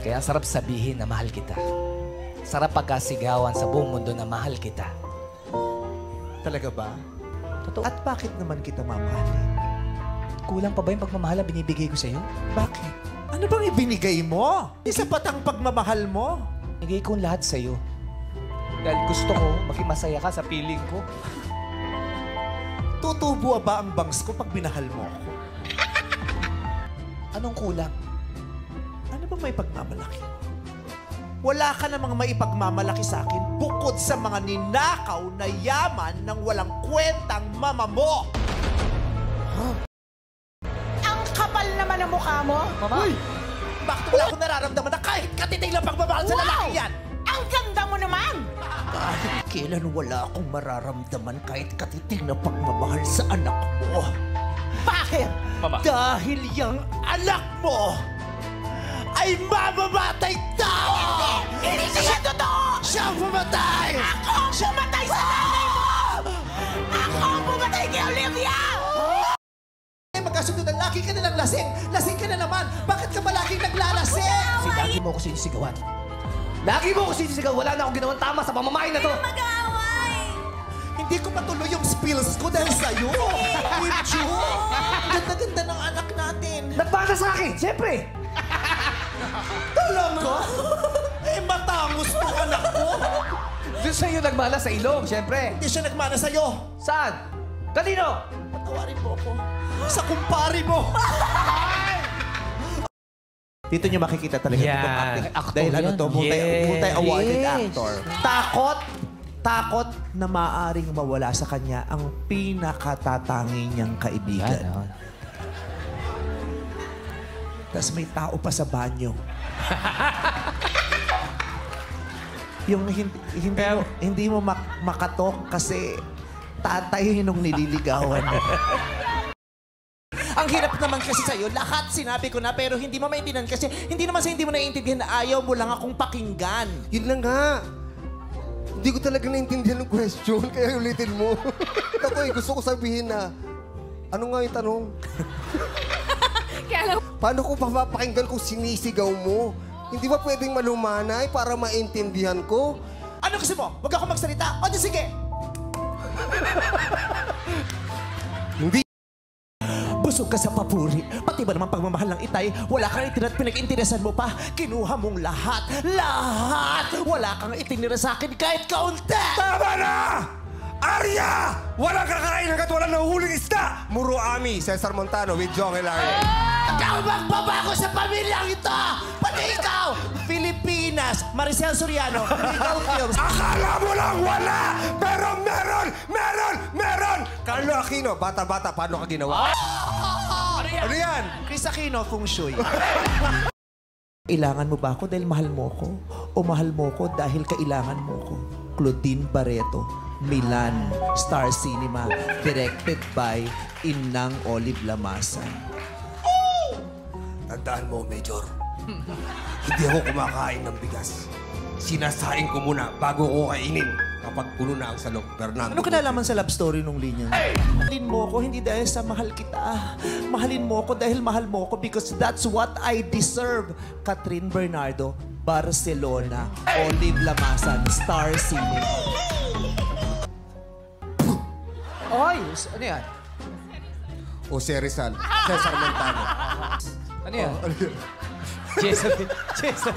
Kaya sarap sabihin na mahal kita. Sarap pagkasigawan sa buong mundo na mahal kita. Talaga ba? Totoo. At bakit naman kita mamahalin? Kulang pa ba yung pagmamahal na binibigay ko sa'yo? Bakit? Ano bang ibinigay mo? Isa pa ang pagmamahal mo. Bigay ko lahat sa'yo. Dahil gusto ko maging masaya ka sa piling ko. Tutubo ba ang bangs ko pag binahal mo ako? Anong kulang? Ano bang may pagmamalaki? Wala ka namang maipagmamalaki sa akin bukod sa mga ninakaw na yaman ng walang kwentang mama mo. Ang kapal naman ang mukha mo. Mama! Uy! Bakit wala akong nararamdaman na kahit katiting lang pagmamahal sa lalaki yan? Ang ganda mo naman! Kahit kailan wala akong mararamdaman kahit katiting na pagmamahal sa anak mo. Bakit? Mama. Dahil yung anak mo ay mamamatay tao! Hindi siya totoo! Siya ang pumatay! Ako ang pumatay sa nanay mo! Ako ang pumatay kay Olivia! Magkasundo na, lagi ka na lang lasing! Lasing ka na naman! Bakit ka ba laging naglalasing? Lagi mo ako sinisigawan. Lagi mo ako sinisigawan. Wala na akong ginawang tama sa pamamahay na to. Mag-aaway! Hindi ko matuloy yung spills ko dahil sa'yo! Pichu! Ganda-ganda ng anak natin! Nagpasa sa akin, siyempre. Talaga? Eh, matangos tong anak ko! Doon sa'yo nagmala sa ilong, siyempre. Hindi siya nagmana sa'yo! Saan? Kanino? Patawarin mo ako. Sa kumpari mo! Dito niyo makikita talaga Yan. itong acting. Actor Dahil ano yan. to, Yes. multi-awarded Yes. actor. Takot na maaring mawala sa kanya ang pinakatatangi niyang kaibigan. Yan, Tapos may tao pa sa banyo. Yung hindi mo makatok kasi tatay nung nililigawan mo. Ang hirap naman kasi sa'yo, lahat sinabi ko na pero hindi mo maintindihan kasi hindi naman sa hindi mo naiintindihan na ayaw mo lang akong pakinggan. Yun lang nga. Hindi ko talaga naintindihan ng question, kaya ulitin mo. Ako gusto ko sabihin na, ano nga yung tanong? Paano ko papapakinggan kung sinisigaw mo? Hindi ba pwedeng malumanay para maintindihan ko? Ano gusto mo? Huwag ako magsalita? O di sige! Hindi. Busog ka sa papuri. Pati ba naman pagmamahal ng itay, wala kang itinat pinag-interesan mo pa. Kinuha mong lahat. Lahat! Wala kang itinira sa akin kahit kaunti! Tama na! Arya! Walang kakain hanggat walang nahuhuling isda! Muro Ami, Cesar Montano with Jong Hilario. Ikaw magbabago sa pamilyang ito! Pati ikaw! Pilipinas, Maricel Soriano, Ikaw Films. Akala mo lang wala! Pero meron! Meron! Meron! Carlo Aquino, bata-bata, paano ka ginawa? Ano yan? Chris Aquino, Feng Shui. Kailangan mo ba ako dahil mahal mo ko? O mahal mo ko dahil kailangan mo ko? Claudine Barreto, Milan, Star Cinema, directed by Inang Olive Lamasan. Tandaan mo, Major. Hindi ako kumakain ng bigas. Sinasaing ko muna bago ko kainin kapag puno na ang salok. Fernando. Ano kinalaman sa love story nung linya? Mahalin mo ko hindi dahil sa mahal kita. Mahalin mo ko dahil mahal mo ko because that's what I deserve. Catherine Bernardo, Barcelona, Olive Lamasan, Star Cinema. Oy, ano yan? Jose Rizal, Cesar Montano. Ano yan? Jason.